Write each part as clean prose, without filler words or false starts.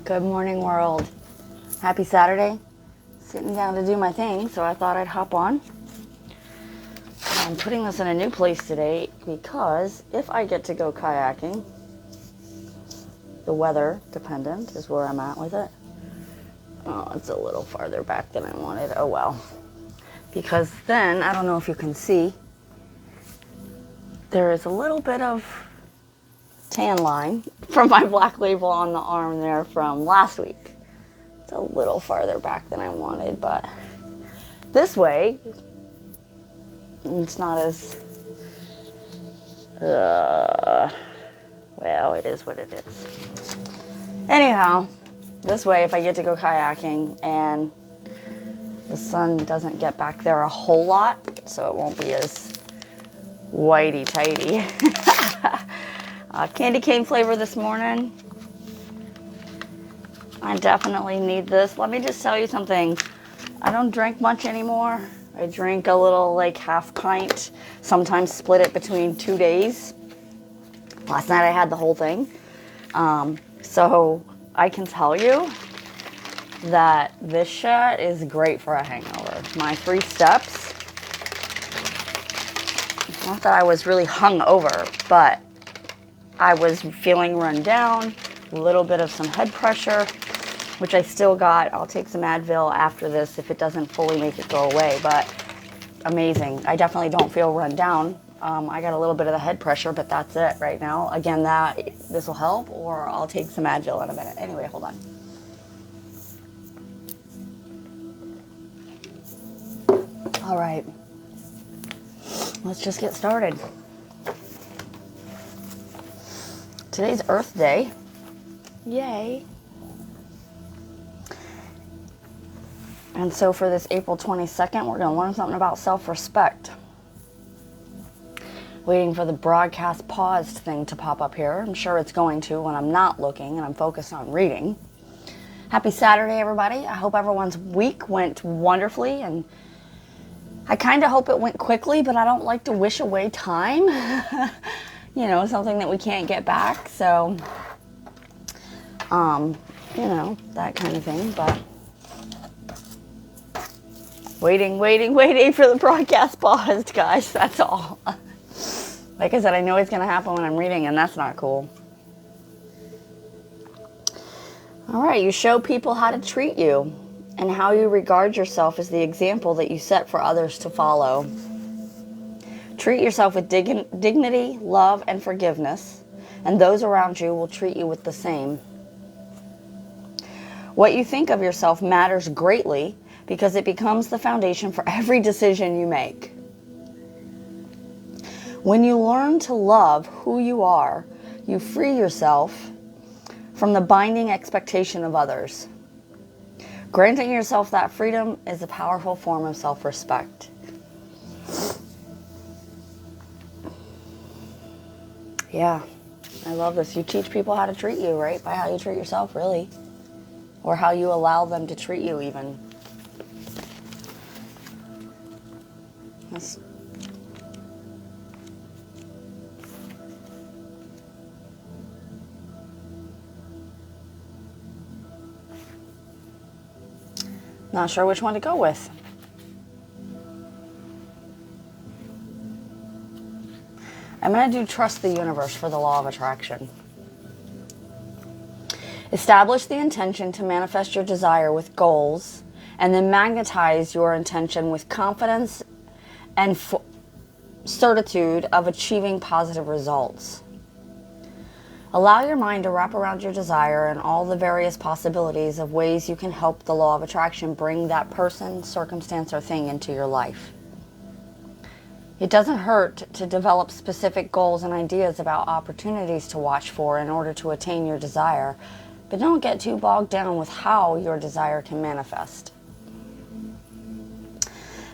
Good morning, world. Happy Saturday. Sitting down to do my thing, so I thought I'd hop on. I'm putting this in a new place today because if I get to go kayaking, the weather dependent is where I'm at with it. Oh, it's a little farther back than I wanted. Oh well. Because then, I don't know if you can see, there is a little bit of tan line from my Black Label on the arm there from last week. It's a little farther back than I wanted, but this way, it's not as, well, it is what it is. Anyhow, this way, if I get to go kayaking and the sun doesn't get back there a whole lot, so it won't be as whitey-tighty. Candy cane flavor this morning. I definitely need this. Let me just tell you something. I don't drink much anymore. I drink a little, like half pint, sometimes split it between 2 days. Last night I had the whole thing. So I can tell you that this shit is great for a hangover. My 3 steps, not that I was really hung over, but I was feeling run down, a little bit of some head pressure, which I still got. I'll take some Advil after this if it doesn't fully make it go away, but amazing. I definitely don't feel run down. I got a little bit of the head pressure, but that's it right now. Again, this will help, or I'll take some Advil in a minute. Anyway, hold on. All right, let's just get started. Today's Earth Day. Yay. And so for this April 22nd, we're going to learn something about self-respect. Waiting for the broadcast paused thing to pop up here. I'm sure it's going to when I'm not looking and I'm focused on reading. Happy Saturday, everybody. I hope everyone's week went wonderfully, and I kind of hope it went quickly, but I don't like to wish away time. You know, something that we can't get back. So, you know, that kind of thing. But waiting for the broadcast paused, guys. That's all. Like I said, I know it's going to happen when I'm reading, and that's not cool. All right, you show people how to treat you, and how you regard yourself as the example that you set for others to follow. Treat yourself with dignity, love, and forgiveness, and those around you will treat you with the same. What you think of yourself matters greatly because it becomes the foundation for every decision you make. When you learn to love who you are, you free yourself from the binding expectation of others. Granting yourself that freedom is a powerful form of self-respect. Yeah, I love this. You teach people how to treat you, right? By how you treat yourself, really. Or how you allow them to treat you, even. That's... Not sure which one to go with. I'm going to do trust the universe for the law of attraction. Establish the intention to manifest your desire with goals, and then magnetize your intention with confidence and certitude of achieving positive results. Allow your mind to wrap around your desire and all the various possibilities of ways you can help the law of attraction bring that person, circumstance, or thing into your life. It doesn't hurt to develop specific goals and ideas about opportunities to watch for in order to attain your desire, but don't get too bogged down with how your desire can manifest.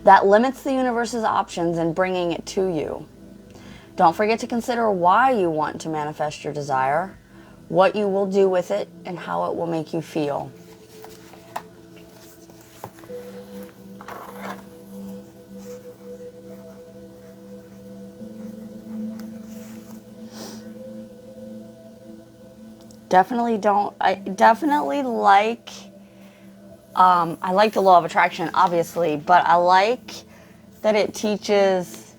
That limits the universe's options in bringing it to you. Don't forget to consider why you want to manifest your desire, what you will do with it, and how it will make you feel. definitely don't. I definitely like, I like the law of attraction, obviously, but I like that it teaches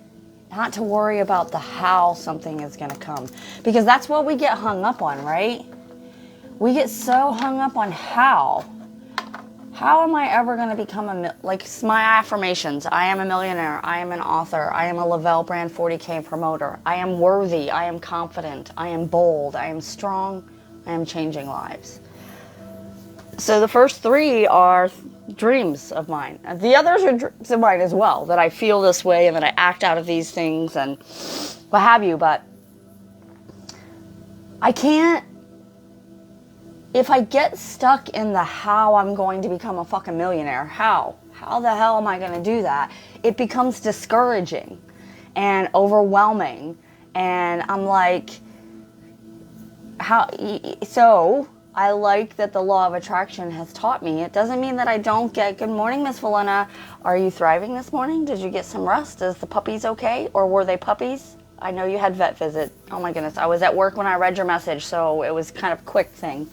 not to worry about the how something is going to come, because that's what we get hung up on, right? We get so hung up on how. How am I ever going to become like my affirmations? I am a millionaire. I am an author. I am a Lavelle brand 40K promoter. I am worthy. I am confident. I am bold. I am strong. I am changing lives. So the first three are dreams of mine. The others are dreams of mine as well, that I feel this way and that I act out of these things and what have you. But I can't, if I get stuck in the how I'm going to become a fucking millionaire, how the hell am I going to do that? It becomes discouraging and overwhelming. And I'm like, so I like that the law of attraction has taught me. It doesn't mean that I don't get, good morning, Miss Valena. Are you thriving this morning? Did you get some rest? Is the puppies okay? Or were they puppies? I know you had vet visit. Oh my goodness. I was at work when I read your message, so it was kind of a quick thing.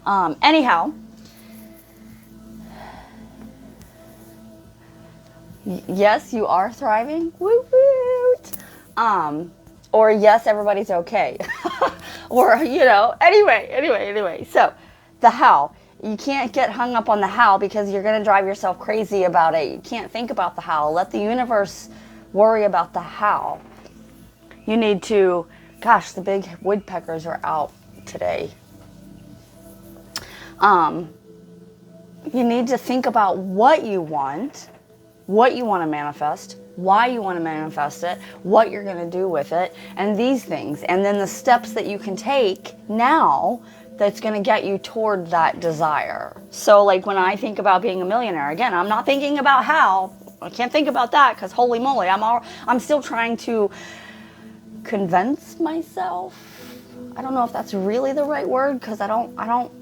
Anyhow, yes, you are thriving. Woot woot. Or yes, everybody's okay. Or, anyway. So, the how. You can't get hung up on the how because you're going to drive yourself crazy about it. You can't think about the how. Let the universe worry about the how. You need to, gosh, the big woodpeckers are out today. You need to think about what you want to manifest, why you want to manifest it, what you're going to do with it, and these things. And then the steps that you can take now that's going to get you toward that desire. So like when I think about being a millionaire, again, I'm not thinking about how. I can't think about that because holy moly, I'm still trying to convince myself. I don't know if that's really the right word because I don't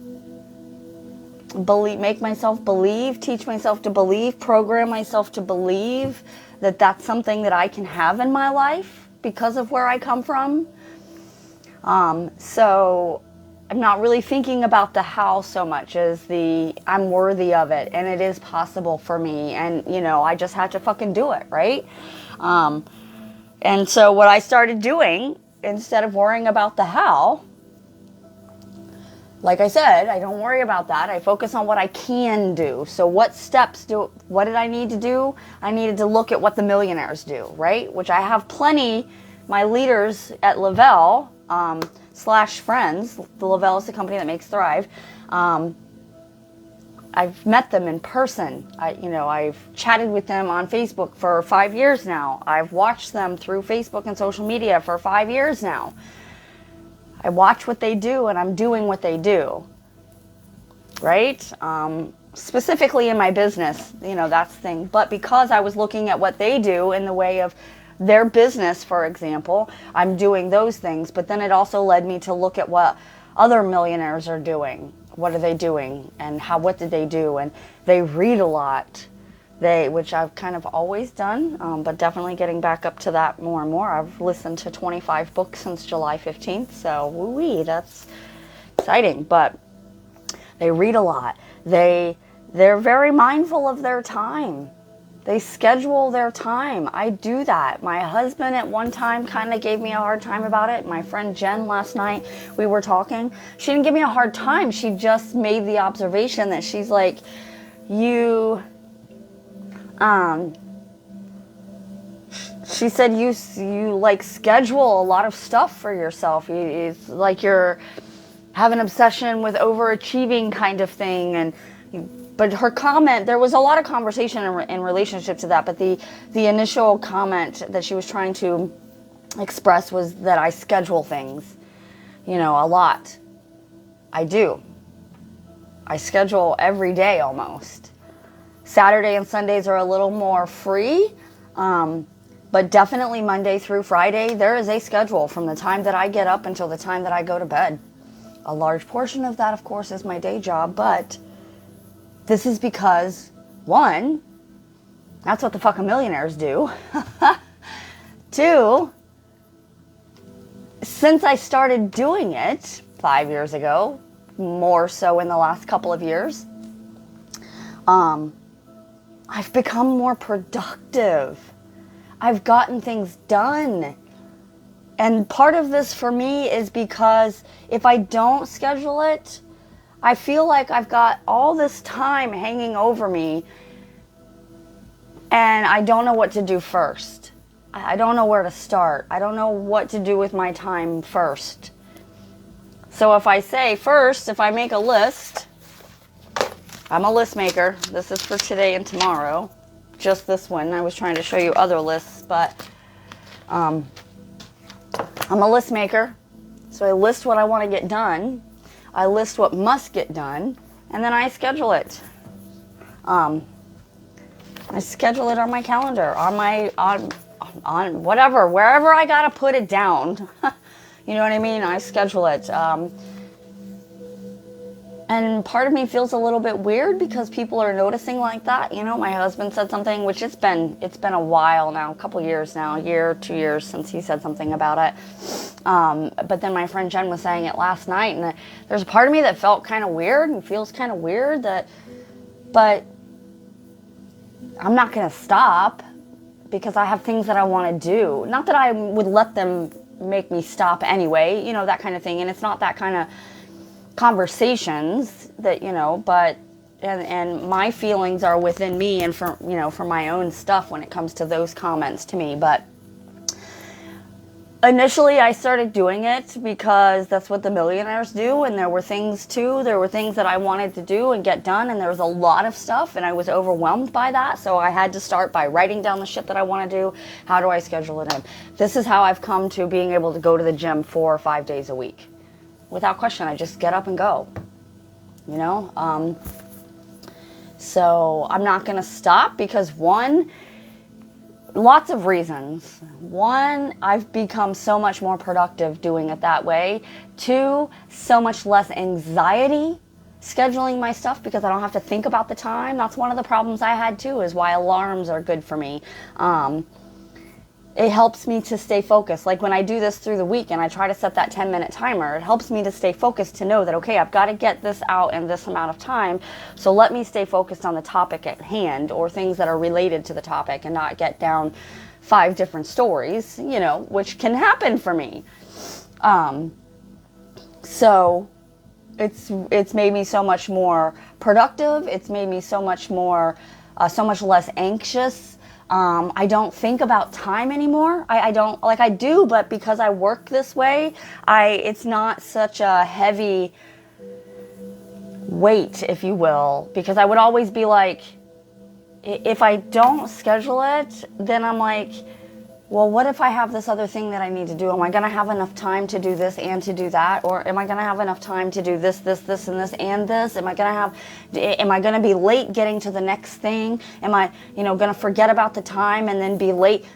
make myself believe, teach myself to believe, program myself to believe that that's something that I can have in my life because of where I come from. So I'm not really thinking about the how so much as I'm worthy of it and it is possible for me, and I just have to fucking do it, right? And so what I started doing, instead of worrying about the how, like I said, I don't worry about that. I focus on what I can do. So what did I need to do? I needed to look at what the millionaires do, right? Which I have plenty. My leaders at Lavelle / friends, the Lavelle is the company that makes Thrive. I've met them in person. I've chatted with them on Facebook for 5 years now. I've watched them through Facebook and social media for 5 years now. I watch what they do and I'm doing what they do, right? Specifically in my business, that's the thing. But because I was looking at what they do in the way of their business, for example, I'm doing those things. But then it also led me to look at what other millionaires are doing. What are they doing and what did they do? And they read a lot. Which I've kind of always done, but definitely getting back up to that more and more. I've listened to 25 books since July 15th, so woo-wee, that's exciting. But they read a lot. They're very mindful of their time. They schedule their time. I do that. My husband at one time kind of gave me a hard time about it. My friend Jen last night, we were talking. She didn't give me a hard time. She just made the observation that she's like, she said you like schedule a lot of stuff for yourself. It's like you're have an obsession with overachieving kind of thing. But her comment, there was a lot of conversation in relationship to that, but the initial comment that she was trying to express was that I schedule things, a lot. I do. I schedule every day almost. Saturday and Sundays are a little more free, but definitely Monday through Friday, there is a schedule from the time that I get up until the time that I go to bed. A large portion of that, of course, is my day job, but this is because, one, that's what the fucking millionaires do. Two, since I started doing it, 5 years ago, more so in the last couple of years. I've become more productive. I've gotten things done. And part of this for me is because if I don't schedule it, I feel like I've got all this time hanging over me and I don't know what to do first. I don't know where to start. I don't know what to do with my time first. So if I say first, if I make a list, I'm a list maker. This is for today and tomorrow. Just this one. I was trying to show you other lists, but I'm a list maker. So I list what I want to get done. I list what must get done, and then I schedule it. I schedule it on my calendar, on whatever, wherever I gotta put it down. You know what I mean? I schedule it. And part of me feels a little bit weird because people are noticing like that. You know, my husband said something, which it's been a while now, a couple years now, a year, 2 years since he said something about it. But then my friend Jen was saying it last night, and there's a part of me that felt kind of weird and feels kind of weird but I'm not going to stop because I have things that I want to do. Not that I would let them make me stop anyway, you know, that kind of thing. And it's not that kind of conversations that, you know, but and my feelings are within me and for, you know, for my own stuff when it comes to those comments to me. But initially I started doing it because that's what the millionaires do, and there were things too. There were things that I wanted to do and get done, and there was a lot of stuff, and I was overwhelmed by that. So I had to start by writing down the shit that I want to do. How do I schedule it in? This is how I've come to being able to go to the gym 4 or 5 days a week. Without question, I just get up and go, you know? So I'm not going to stop because lots of reasons. One, I've become so much more productive doing it that way. 2, so much less anxiety scheduling my stuff because I don't have to think about the time. That's one of the problems I had too, is why alarms are good for me. It helps me to stay focused. Like when I do this through the week and I try to set that 10-minute timer, it helps me to stay focused, to know that, okay, I've got to get this out in this amount of time. So let me stay focused on the topic at hand or things that are related to the topic and not get down 5 different stories, you know, which can happen for me. So it's made me so much more productive. It's made me so much more, so much less anxious. I don't think about time anymore. I don't, like I do, but because I work this way, it's not such a heavy weight, if you will, because I would always be like, if I don't schedule it, then I'm like, well, what if I have this other thing that I need to do? Am I going to have enough time to do this and to do that? Or am I going to have enough time to do this, this, this, and this, and this? Am I going to be late getting to the next thing? Am I, going to forget about the time and then be late?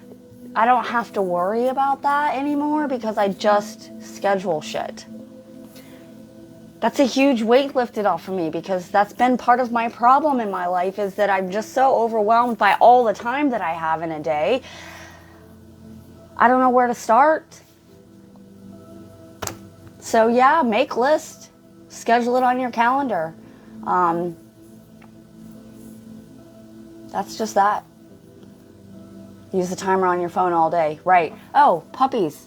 I don't have to worry about that anymore because I just schedule shit. That's a huge weight lifted off of me because that's been part of my problem in my life, is that I'm just so overwhelmed by all the time that I have in a day. I don't know where to start. So yeah, make lists, schedule it on your calendar. That's just that. Use the timer on your phone all day. Right. Oh, puppies.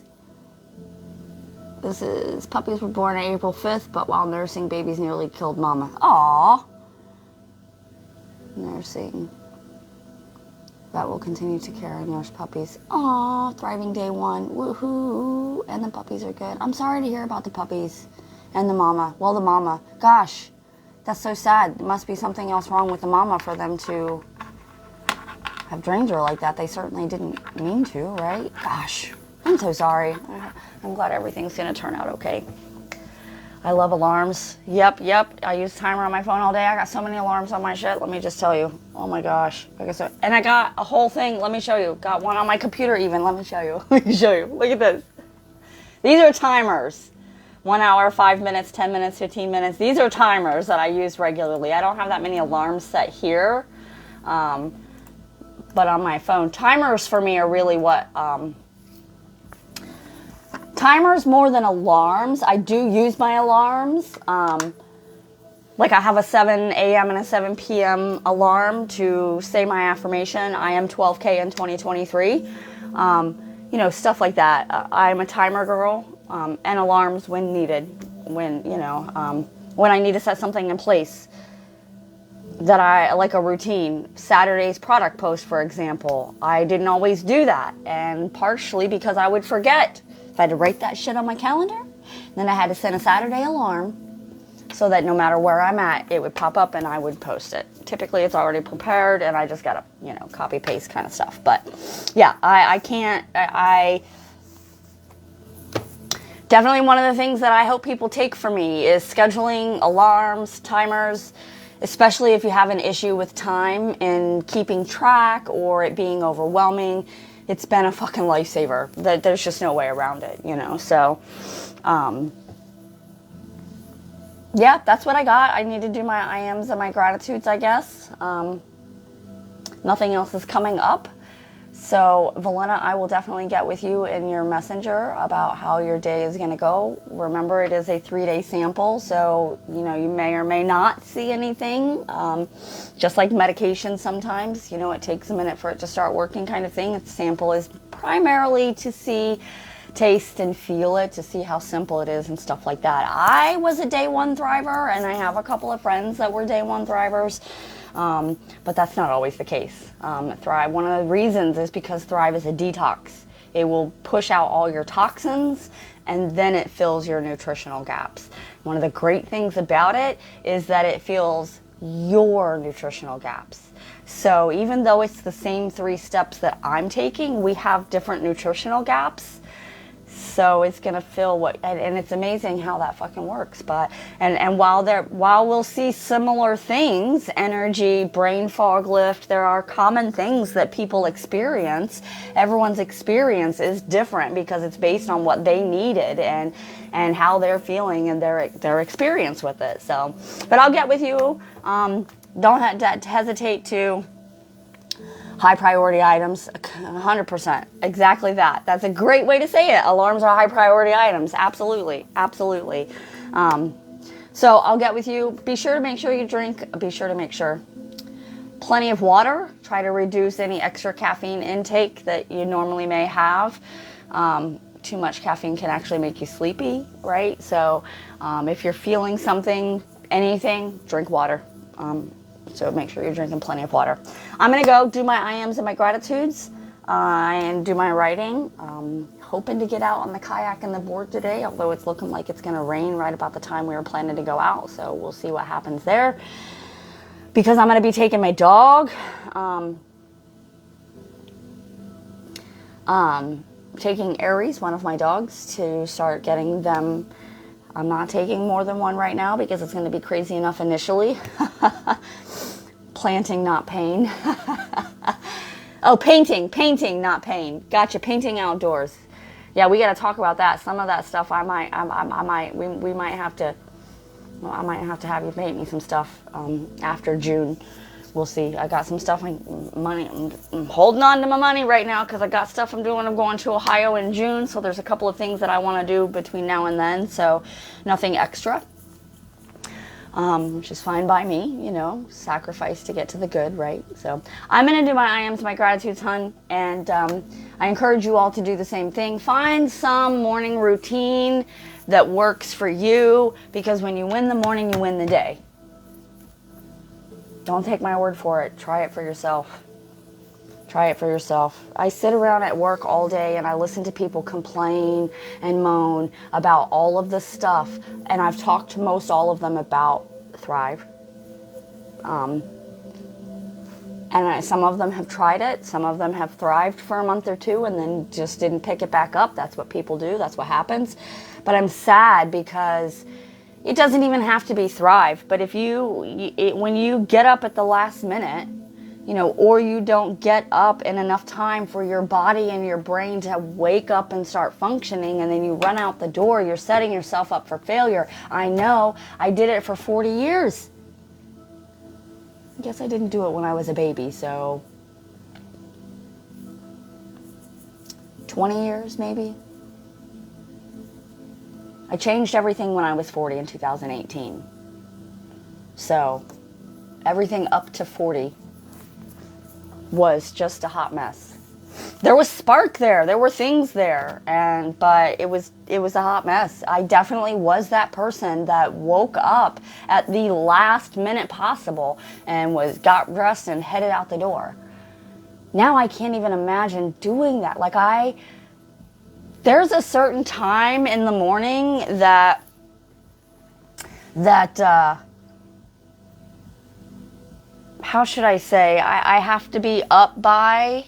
Puppies were born on April 5th, but while nursing, babies nearly killed mama. Aww. Nursing. That will continue to care and nurse puppies. Aww, thriving day 1. Woohoo. And the puppies are good. I'm sorry to hear about the puppies and the mama. Well, the mama. Gosh, that's so sad. There must be something else wrong with the mama for them to have drained her like that. They certainly didn't mean to, right? Gosh, I'm so sorry. I'm glad everything's going to turn out okay. I love alarms. Yep. I use timer on my phone all day. I got so many alarms on my shit. Let me just tell you. Oh my gosh. And I got a whole thing. Let me show you. Got one on my computer even. Let me show you. Look at this. These are timers. 1 hour, 5 minutes, 10 minutes, 15 minutes. These are timers that I use regularly. I don't have that many alarms set here. But on my phone. Timers for me are really what... Timers more than alarms. I do use my alarms. Like I have a 7 a.m. and a 7 p.m. alarm to say my affirmation. I am 12K in 2023. You know, stuff like that. I'm a timer girl, and alarms when needed. When, you know, when I need to set something in place that I, like a routine. Saturday's product post, for example. I didn't always do that. And partially because I would forget. If I had to write that shit on my calendar, then I had to set a Saturday alarm so that no matter where I'm at, it would pop up and I would post it. Typically, it's already prepared and I just gotta, you know, copy paste kind of stuff. But yeah, I definitely one of the things that I hope people take from me is scheduling, alarms, timers, especially if you have an issue with time and keeping track or it being overwhelming. It's been a fucking lifesaver. There's just no way around it, you know. So, yeah, that's what I got. I need to do my I ams and my gratitudes, I guess. Nothing else is coming up. So, Valena, I will definitely get with you in your messenger about how your day is going to go. Remember, it is a 3-day sample, so, you know, you may or may not see anything. Just like medication sometimes, you know, it takes a minute for it to start working kind of thing. The sample is primarily to see, taste, and feel it, to see how simple it is and stuff like that. I was a day one thriver, and I have a couple of friends that were day one thrivers. But that's not always the case. Thrive, one of the reasons is because Thrive is a detox. It will push out all your toxins and then it fills your nutritional gaps. One of the great things about it is that it fills your nutritional gaps. So even though it's the same 3 steps that I'm taking, we have different nutritional gaps. So it's going to fill what, and it's amazing how that fucking works. But, and while we'll see similar things, energy, brain fog lift, there are common things that people experience. Everyone's experience is different because it's based on what they needed and how they're feeling and their experience with it. So, but I'll get with you. Don't hesitate to high priority items, 100%. Exactly that. That's a great way to say it. Alarms are high priority items. Absolutely. Absolutely. So I'll get with you. Be sure to make sure you drink. Be sure to make sure plenty of water. Try to reduce any extra caffeine intake that you normally may have. Too much caffeine can actually make you sleepy, right? So if you're feeling something, anything, drink water. So make sure you're drinking plenty of water. I'm going to go do my I ams and my gratitudes and do my writing. Hoping to get out on the kayak and the board today, although it's looking like it's going to rain right about the time we were planning to go out. So we'll see what happens there. Because I'm going to be taking my dog. Taking Aries, one of my dogs, to start getting them. I'm not taking more than one right now because it's going to be crazy enough initially. Planting, not pain. Oh, painting, not pain. Gotcha, painting outdoors. Yeah, we got to talk about that. Some of that stuff we might have to, well, I might have to have you paint me some stuff after June. We'll see. I got some stuff, money. I'm holding on to my money right now because I got stuff I'm doing. I'm going to Ohio in June, so there's a couple of things that I want to do between now and then, so nothing extra. Which is fine by me, you know, sacrifice to get to the good, right? So I'm going to do my I ams, my gratitudes, hun, and I encourage you all to do the same thing. Find some morning routine that works for you, because when you win the morning, you win the day. Don't take my word for it. Try it for yourself. Try it for yourself. I sit around at work all day and I listen to people complain and moan about all of this stuff. And I've talked to most all of them about Thrive. And some of them have tried it. Some of them have thrived for a month or two and then just didn't pick it back up. That's what people do. That's what happens. But I'm sad because it doesn't even have to be Thrive. But if when you get up at the last minute, you know, or you don't get up in enough time for your body and your brain to wake up and start functioning, and then you run out the door, you're setting yourself up for failure. I know. I did it for 40 years. I guess I didn't do it when I was a baby, so 20 years maybe. I changed everything when I was 40 in 2018. So everything up to 40 was just a hot mess. There was spark there. There were things there, but it was a hot mess. I definitely was that person that woke up at the last minute possible and got dressed and headed out the door. Now I can't even imagine doing that. Like there's a certain time in the morning that how should I say, I have to be up by,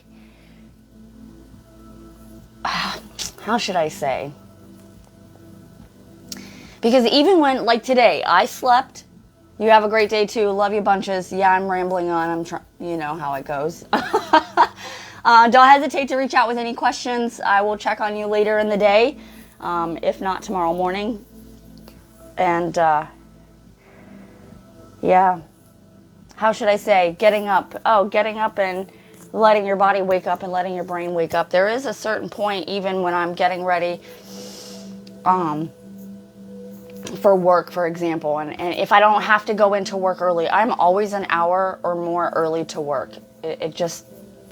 how should I say? Because even when, like today, I slept. You have a great day too. Love you bunches. Yeah, I'm rambling on. You know how it goes. Don't hesitate to reach out with any questions. I will check on you later in the day, if not tomorrow morning. And yeah, how should I say? Getting up and letting your body wake up and letting your brain wake up. There is a certain point, even when I'm getting ready for work, for example, and if I don't have to go into work early, I'm always an hour or more early to work. It just,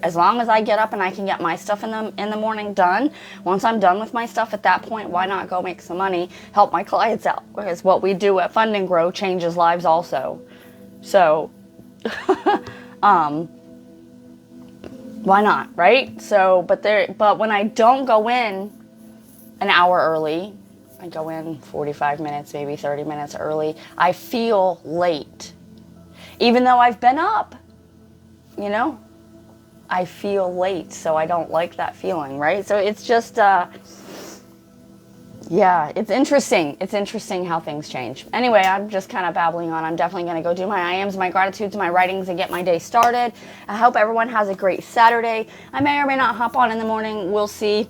as long as I get up and I can get my stuff in the morning done, once I'm done with my stuff at that point, why not go make some money, help my clients out? Because what we do at Fund and Grow changes lives also. So, why not, right? So, but when I don't go in an hour early, I go in 45 minutes, maybe 30 minutes early, I feel late. Even though I've been up, you know, I feel late, so I don't like that feeling, right? So it's just, yeah, it's interesting. It's interesting how things change. Anyway, I'm just kind of babbling on. I'm definitely going to go do my I ams, my gratitudes, my writings, and get my day started. I hope everyone has a great Saturday. I may or may not hop on in the morning. We'll see.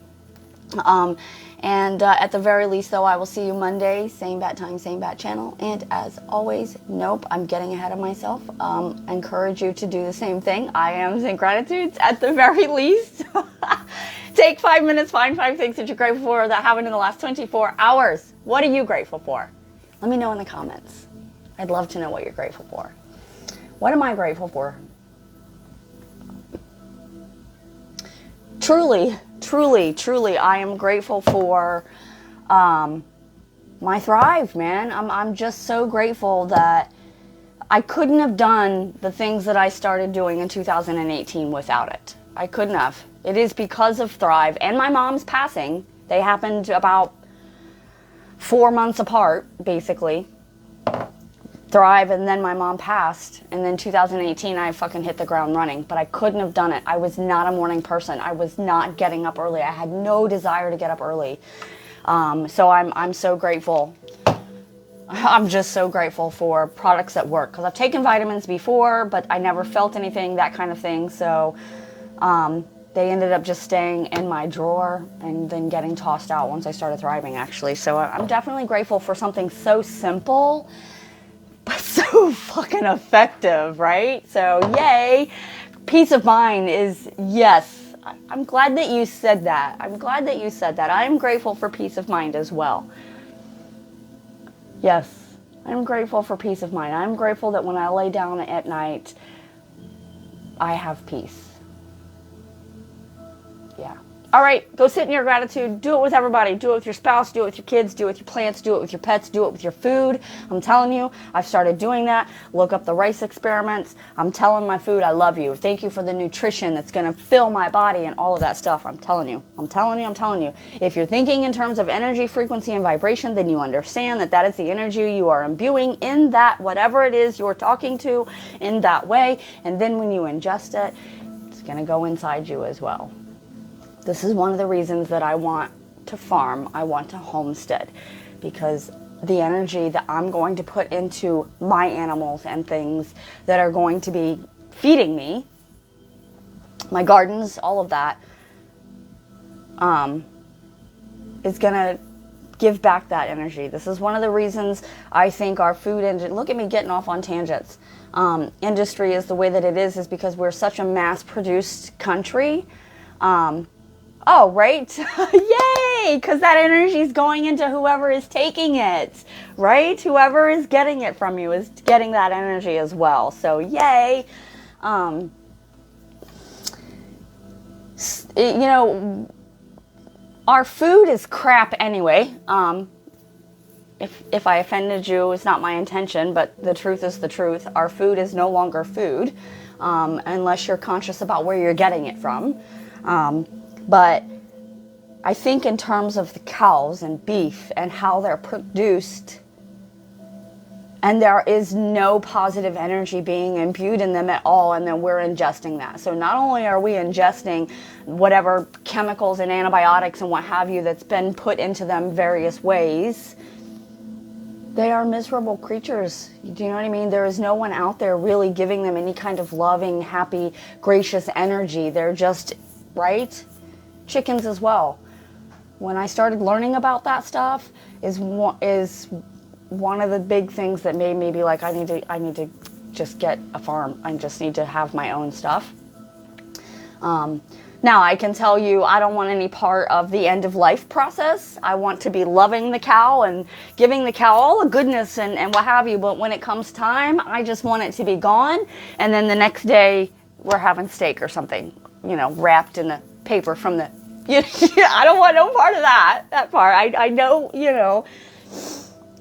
And at the very least, though, I will see you Monday, same bat time, same bat channel. And as always, nope, I'm getting ahead of myself. Encourage you to do the same thing. I ams and gratitudes at the very least. Take 5 minutes, find 5 things that you're grateful for that happened in the last 24 hours. What are you grateful for? Let me know in the comments. I'd love to know what you're grateful for. What am I grateful for? Truly, I am grateful for my Thrive, man. I'm just so grateful that I couldn't have done the things that I started doing in 2018 without it. I couldn't have. It is because of Thrive and my mom's passing. They happened about 4 months apart, basically. Thrive, and then my mom passed, and then 2018 I fucking hit the ground running, but I couldn't have done it. I was not a morning person. I was not getting up early. I had no desire to get up early. So I'm so grateful. I'm just so grateful for products that work, because I've taken vitamins before, but I never felt anything, that kind of thing. So they ended up just staying in my drawer and then getting tossed out once I started thriving, actually. So I'm definitely grateful for something so simple but so fucking effective, right? So yay. Peace of mind is, yes. I'm glad that you said that. I'm glad that you said that. I am grateful for peace of mind as well. Yes, I'm grateful for peace of mind. I'm grateful that when I lay down at night, I have peace. Yeah. All right, go sit in your gratitude. Do it with everybody. Do it with your spouse. Do it with your kids. Do it with your plants. Do it with your pets. Do it with your food. I'm telling you, I've started doing that. Look up the rice experiments. I'm telling my food, I love you. Thank you for the nutrition that's going to fill my body and all of that stuff. I'm telling you. I'm telling you. I'm telling you. If you're thinking in terms of energy, frequency, and vibration, then you understand that that is the energy you are imbuing in that, whatever it is you're talking to, in that way. And then when you ingest it, it's going to go inside you as well. This is one of the reasons that I want to farm, I want to homestead, because the energy that I'm going to put into my animals and things that are going to be feeding me, my gardens, all of that, is going to give back that energy. This is one of the reasons I think our food industry, look at me getting off on tangents, industry is the way that it is because we're such a mass-produced country. Oh, right? Yay! Because that energy is going into whoever is taking it, right? Whoever is getting it from you is getting that energy as well. So, yay! You know, our food is crap anyway. If I offended you, it's not my intention, but the truth is the truth. Our food is no longer food unless you're conscious about where you're getting it from. But I think in terms of the cows and beef and how they're produced, and there is no positive energy being imbued in them at all, and then we're ingesting that. So not only are we ingesting whatever chemicals and antibiotics and what have you that's been put into them various ways, they are miserable creatures. Do you know what I mean? There is no one out there really giving them any kind of loving, happy, gracious energy. They're just, right? Chickens as well. When I started learning about that stuff is one of the big things that made me be like, I need to just get a farm. I just need to have my own stuff. Now I can tell you I don't want any part of the end of life process. I want to be loving the cow and giving the cow all the goodness and what have you. But when it comes time, I just want it to be gone. And then the next day we're having steak or something, you know, wrapped in the paper from the, I don't want no part of that part. I know, you know,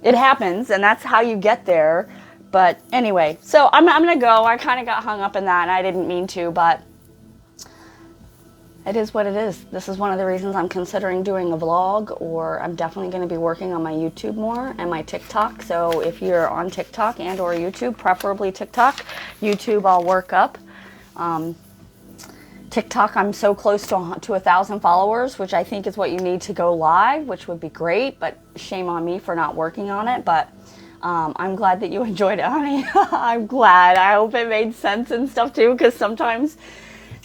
it happens and that's how you get there. But anyway, so I'm going to go. I kind of got hung up in that and I didn't mean to, but it is what it is. This is one of the reasons I'm considering doing a vlog, or I'm definitely going to be working on my YouTube more and my TikTok. So if you're on TikTok and or YouTube, preferably TikTok, YouTube I'll work up. TikTok, I'm so close to 1,000 followers, which I think is what you need to go live, which would be great, but shame on me for not working on it. But I'm glad that you enjoyed it, honey. I'm glad. I hope it made sense and stuff too, because sometimes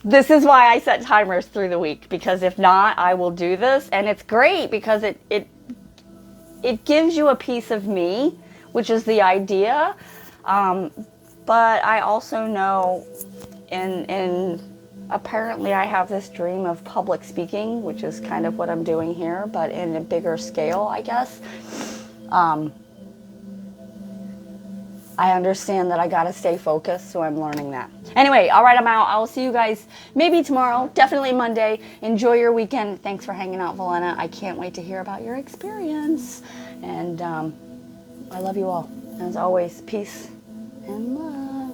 this is why I set timers through the week, because if not, I will do this. And it's great because it gives you a piece of me, which is the idea. But I also know apparently I have this dream of public speaking, which is kind of what I'm doing here, but in a bigger scale, I guess. I understand that I gotta stay focused, so I'm learning that. Anyway, all right, I'm out. I will see you guys maybe tomorrow, definitely Monday. Enjoy your weekend. Thanks for hanging out, Valena. I can't wait to hear about your experience. And I love you all. As always, peace and love.